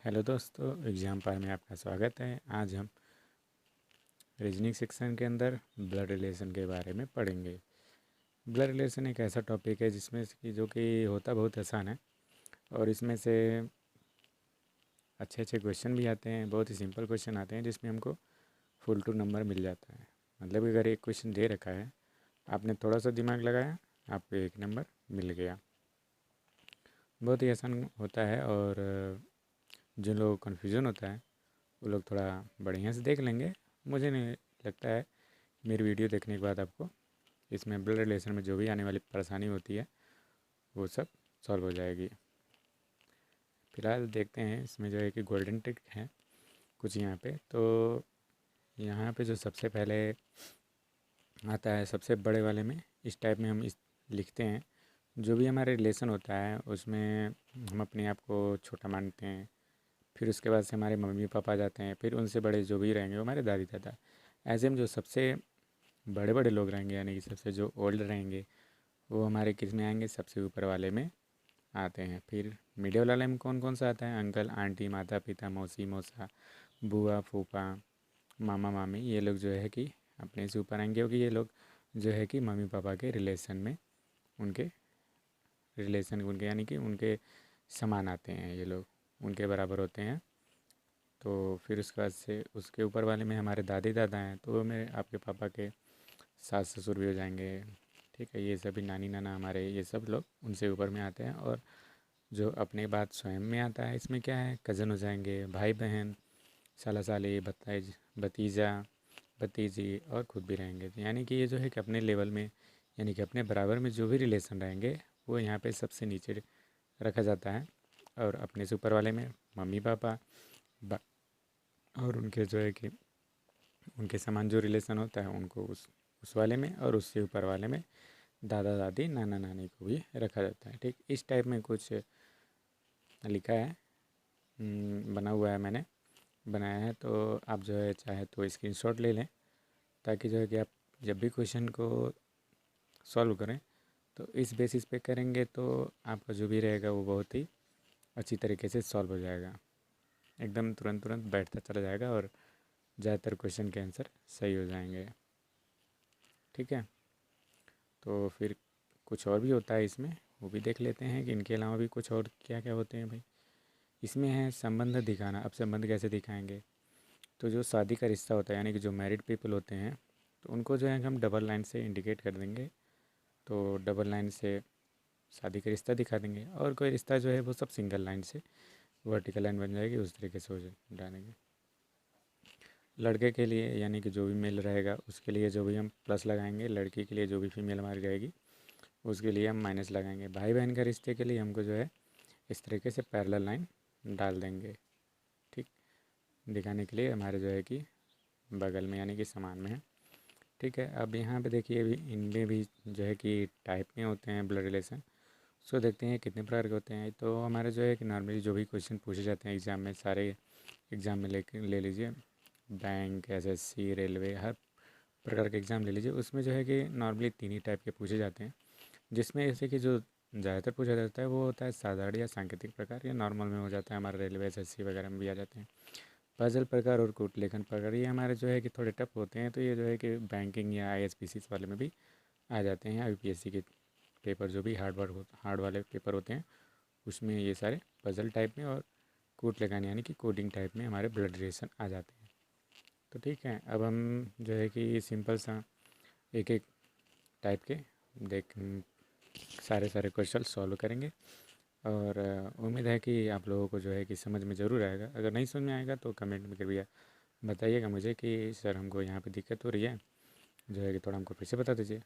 Hello दोस्तों, exam पार में आपका स्वागत है। आज हम रीजनिंग सेक्शन के अंदर ब्लड रिलेशन के बारे में पढ़ेंगे। ब्लड रिलेशन एक ऐसा टॉपिक है जिसमें से कि जो कि होता बहुत आसान है और इसमें से अच्छे अच्छे क्वेश्चन भी आते हैं। बहुत ही सिंपल क्वेश्चन आते हैं जिसमें हमको फुल टू नंबर मिल जाता है। मतलब अगर एक क्वेश्चन दे रखा है, आपने थोड़ा सा दिमाग लगाया, आपको एक नंबर मिल गया। बहुत ही आसान होता है और जिन लोगों को कन्फ्यूज़न होता है वो लोग थोड़ा बढ़िया से देख लेंगे। मुझे नहीं लगता है मेरी वीडियो देखने के बाद आपको इसमें ब्लड रिलेशन में जो भी आने वाली परेशानी होती है वो सब सॉल्व हो जाएगी। फिलहाल देखते हैं इसमें जो है कि गोल्डन ट्रिक है कुछ यहाँ पे। तो यहाँ पे जो सबसे पहले आता है सबसे बड़े वाले में, इस टाइप में हम इस लिखते हैं। जो भी हमारे रिलेशन होता है उसमें हम अपने आप को छोटा मानते हैं। फिर उसके बाद से हमारे मम्मी पापा आ जाते हैं। फिर उनसे बड़े जो भी रहेंगे वो हमारे दादी दादा। ऐसे में जो सबसे बड़े बड़े लोग रहेंगे यानी कि सबसे जो ओल्ड रहेंगे वो हमारे किस में आएंगे, सबसे ऊपर वाले में आते हैं। फिर मिडिल वाले में कौन कौन सा आता है, अंकल आंटी माता पिता मौसी मौसा बुआ फूफा मामा मामी, ये लोग जो है कि अपने से ऊपर आएंगे क्योंकि ये लोग जो है कि मम्मी पापा के रिलेशन में उनके उनके यानी कि उनके समान आते हैं। ये लोग उनके बराबर होते हैं। तो फिर उसके बाद से उसके ऊपर वाले में हमारे दादी दादा हैं, तो वो मेरे आपके पापा के सास ससुर भी हो जाएंगे। ठीक है, ये सभी नानी नाना हमारे, ये सब लोग उनसे ऊपर में आते हैं। और जो अपने बात स्वयं में आता है, इसमें क्या है, कज़न हो जाएंगे, भाई बहन, साला साली, भतीजा भतीजी और खुद भी रहेंगे। तो यानी कि ये जो है कि अपने लेवल में यानी कि अपने बराबर में जो भी रिलेशन रहेंगे वो यहाँ पे सबसे नीचे रखा जाता है। और अपने से ऊपर वाले में मम्मी पापा और उनके जो है कि उनके समान जो रिलेशन होता है उनको उस वाले में, और उससे ऊपर वाले में दादा दादी नाना नानी को भी रखा जाता है। ठीक इस टाइप में कुछ लिखा है, बना हुआ है, मैंने बनाया है। तो आप जो है चाहे तो स्क्रीनशॉट ले लें ताकि जो है कि आप जब भी क्वेश्चन को सॉल्व करें तो इस बेसिस पे करेंगे तो आपका जो भी रहेगा वो बहुत ही अच्छी तरीके से सॉल्व हो जाएगा। एकदम तुरंत तुरंत बैठता चला जाएगा और ज़्यादातर क्वेश्चन के आंसर सही हो जाएंगे। ठीक है, तो फिर कुछ और भी होता है इसमें, वो भी देख लेते हैं कि इनके अलावा भी कुछ और क्या क्या होते हैं भाई। इसमें है संबंध दिखाना। अब संबंध कैसे दिखाएंगे, तो जो शादी का रिश्ता होता है यानी कि जो मैरिड पीपल होते हैं तो उनको जो है हम डबल लाइन से इंडिकेट कर देंगे। तो डबल लाइन से शादी का रिश्ता दिखा देंगे, और कोई रिश्ता जो है वो सब सिंगल लाइन से वर्टिकल लाइन बन जाएगी, उस तरीके से हो डालेंगे। लड़के के लिए यानी कि जो भी मेल रहेगा उसके लिए जो भी हम प्लस लगाएंगे, लड़की के लिए जो भी फीमेल हमारी रहेगी उसके लिए हम माइनस लगाएंगे। भाई बहन का रिश्ते के लिए हमको जो है इस तरीके से पैरेलल लाइन डाल देंगे। ठीक, दिखाने के लिए हमारे जो है कि बगल में यानी कि समान में है। ठीक है, अब यहाँ पे देखिए भी इनमें भी जो है कि टाइप में होते हैं ब्लड रिलेशन। सो देखते हैं कितने प्रकार के होते हैं। तो हमारे जो है कि नॉर्मली जो भी क्वेश्चन पूछे जाते हैं एग्ज़ाम में, सारे एग्ज़ाम में ले लीजिए, बैंक एसएससी रेलवे हर प्रकार के एग्ज़ाम ले लीजिए, उसमें जो है कि नॉर्मली 3 ही टाइप के पूछे जाते हैं। जिसमें जैसे कि जो ज़्यादातर पूछा जाता है वो होता है साधारण या सांकेतिक प्रकार, या नॉर्मल में हो जाता है हमारा रेलवे एसएससी वगैरह में भी आ जाते हैं। पजल प्रकार और कूट लेखन प्रकार ये हमारे जो है कि थोड़े टफ होते हैं। तो ये जो है कि बैंकिंग या आईएसपीसी वाले में भी आ जाते हैं, या यूपीएससी के पेपर जो भी हार्ड वाले पेपर होते हैं उसमें ये सारे पजल टाइप में और कूट लेखन यानी कि कोडिंग टाइप में हमारे ब्लड रिलेशन आ जाते हैं। तो ठीक है, अब हम जो है कि सिंपल सा एक एक टाइप के देख सारे क्वेश्चन सॉल्व करेंगे। और उम्मीद है कि आप लोगों को जो है कि समझ में ज़रूर आएगा। अगर नहीं समझ में आएगा तो कमेंट में कृपया बताइएगा मुझे कि सर हमको यहाँ पे दिक्कत हो रही है, जो है कि थोड़ा हमको फिर से बता दीजिए।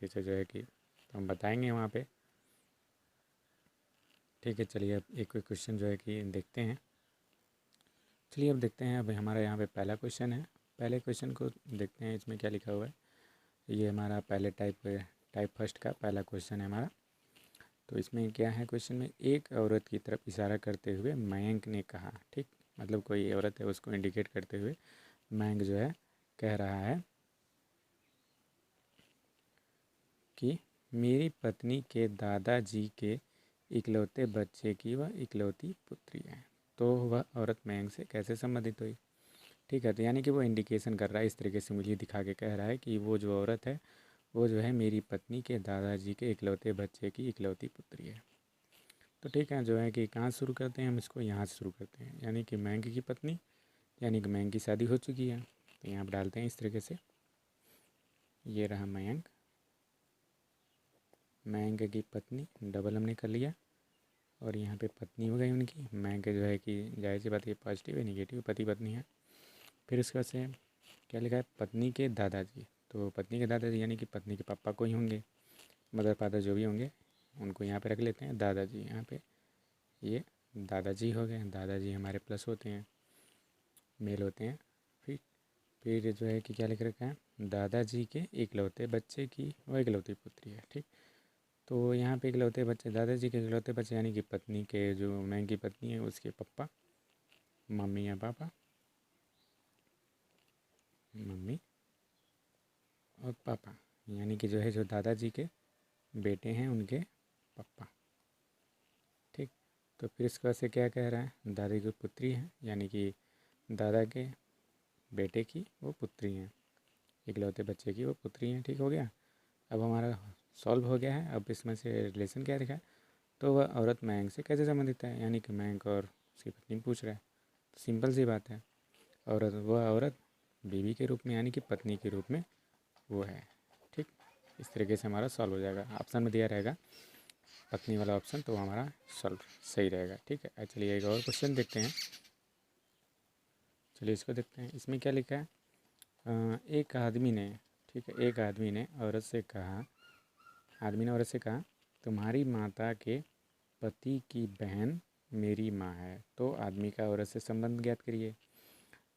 फिर से जो है कि तो हम बताएंगे वहाँ पे। ठीक है, चलिए अब एक क्वेश्चन जो है कि देखते हैं। चलिए अब देखते हैं। अब हमारा यहाँ पे पहला क्वेश्चन है। पहले क्वेश्चन को देखते हैं, इसमें क्या लिखा हुआ है। ये हमारा पहले टाइप फर्स्ट का पहला क्वेश्चन है हमारा। तो इसमें क्या है, क्वेश्चन में एक औरत की तरफ इशारा करते हुए मयंक ने कहा। ठीक, मतलब कोई औरत है उसको इंडिकेट करते हुए मयंक जो है कह रहा है कि मेरी पत्नी के दादाजी के इकलौते बच्चे की वह इकलौती पुत्री है। तो वह औरत मयंक से कैसे संबंधित हुई। ठीक है, तो यानी कि वो इंडिकेशन कर रहा है, इस तरीके से मुझे दिखा के कह रहा है कि वो जो औरत है वो जो है मेरी पत्नी के दादाजी के इकलौते बच्चे की इकलौती पुत्री है। तो ठीक है, जो है कि कहाँ शुरू करते हैं हम इसको, यहाँ से शुरू करते हैं, यानी कि मयंक की पत्नी, यानी कि मयंक की शादी हो चुकी है। तो यहाँ पर डालते हैं इस तरीके से, ये रहा मयंक, मयंक की पत्नी, डबल हमने कर लिया, और यहाँ पे पत्नी हो गई उनकी। मयंक जो है कि जाहिर सी बात है पॉजिटिव है निगेटिव, पति पत्नी है। फिर उसके बाद से क्या लिखा है, पत्नी के दादाजी। तो पत्नी के दादाजी यानी कि पत्नी के पापा को ही होंगे, मदर फादर जो भी होंगे उनको यहाँ पे रख लेते हैं दादाजी। यहाँ पे ये दादाजी हो गए, दादाजी हमारे प्लस होते हैं, मेल होते हैं। फिर जो है कि क्या लिख रखा है, दादाजी के इकलौते बच्चे की वह इकलौती पुत्री है। ठीक, तो यहाँ पे इकलौते बच्चे, दादाजी के इकलौते बच्चे यानी कि पत्नी के, जो मैं की पत्नी है उसके पप्पा, मम्मी या पापा, मम्मी और पापा, यानी कि जो है जो दादाजी के बेटे हैं उनके पापा। ठीक, तो फिर इसके बाद से क्या कह रहा है, दादी की पुत्री है, यानी कि दादा के बेटे की वो पुत्री हैं, इकलौते बच्चे की वो पुत्री हैं। ठीक हो गया, अब हमारा सॉल्व हो गया है। अब इसमें से रिलेशन क्या दिखा है, तो वह औरत मयंक से कैसे संबंधित है, यानी कि मयंक और उसकी पत्नी पूछ रहा है। तो सिंपल सी बात है, औरत, वह औरत बीवी के रूप में यानी कि पत्नी के रूप में वो है। ठीक, इस तरीके से हमारा सॉल्व हो जाएगा। ऑप्शन में दिया रहेगा पत्नी वाला ऑप्शन, तो हमारा सॉल्व सही रहेगा। ठीक है, चलिए एक और क्वेश्चन देखते हैं। चलिए इसको देखते हैं, इसमें क्या लिखा है, एक आदमी ने, ठीक है, एक आदमी ने औरत से कहा, आदमी ने औरत से कहा तुम्हारी माता के पति की बहन मेरी माँ है। तो आदमी का औरत से संबंध ज्ञात करिए।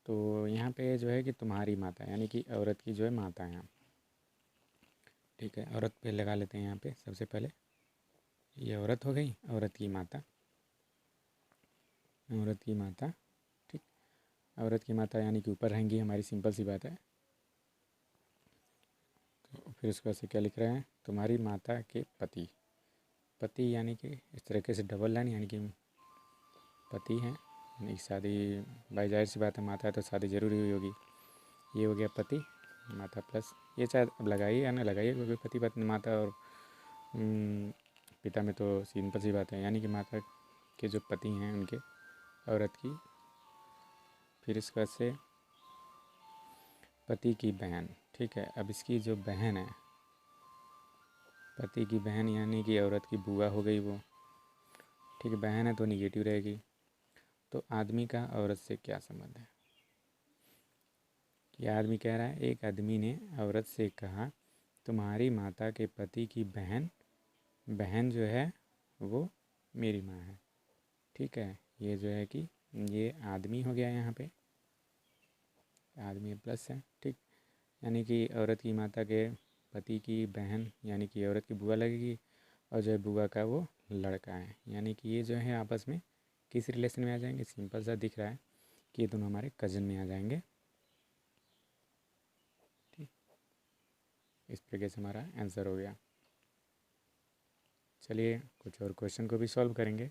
तो यहाँ पे जो है कि तुम्हारी माता यानी कि औरत की जो है माता है। ठीक है, औरत पे लगा लेते हैं यहाँ पे सबसे पहले, ये औरत हो गई, औरत की माता, औरत की माता। ठीक, औरत की माता यानी कि ऊपर रहेंगी हमारी, सिंपल सी बात है। तो फिर उसके बाद से क्या लिख रहे हैं, तुम्हारी माता के पति, पति यानी कि इस तरीके से डबल लाइन, यानी कि पति हैं, यानी शादी, भाई जाहिर सी बात है माता है तो शादी ज़रूरी हुई होगी। ये हो गया पति, माता प्लस, ये चाहे अब लगाइए या ना लगाइए, क्योंकि पति पत्नी माता और पिता में तो सिंपल सी बात है, यानी कि माता के जो पति हैं उनके, औरत की। फिर इसके बाद से पति की बहन। ठीक है, अब इसकी जो बहन है, पति की बहन यानी कि औरत की बुआ हो गई वो। ठीक है, बहन है तो निगेटिव रहेगी। तो आदमी का औरत से क्या संबंध है, यह आदमी कह रहा है, एक आदमी ने औरत से कहा तुम्हारी माता के पति की बहन, बहन जो है वो मेरी माँ है। ठीक है, ये जो है कि ये आदमी हो गया, यहाँ पे आदमी प्लस है। ठीक, यानी कि औरत की माता के पति की बहन यानी कि औरत की बुआ लगेगी, और जो है बुआ का वो लड़का है, यानी कि ये जो है आपस में किस रिलेशन में आ जाएंगे, सिंपल सा दिख रहा है कि ये दोनों हमारे कज़न में आ जाएंगे। ठीक, इस तरीके से हमारा आंसर हो गया। चलिए कुछ और क्वेश्चन को भी सॉल्व करेंगे।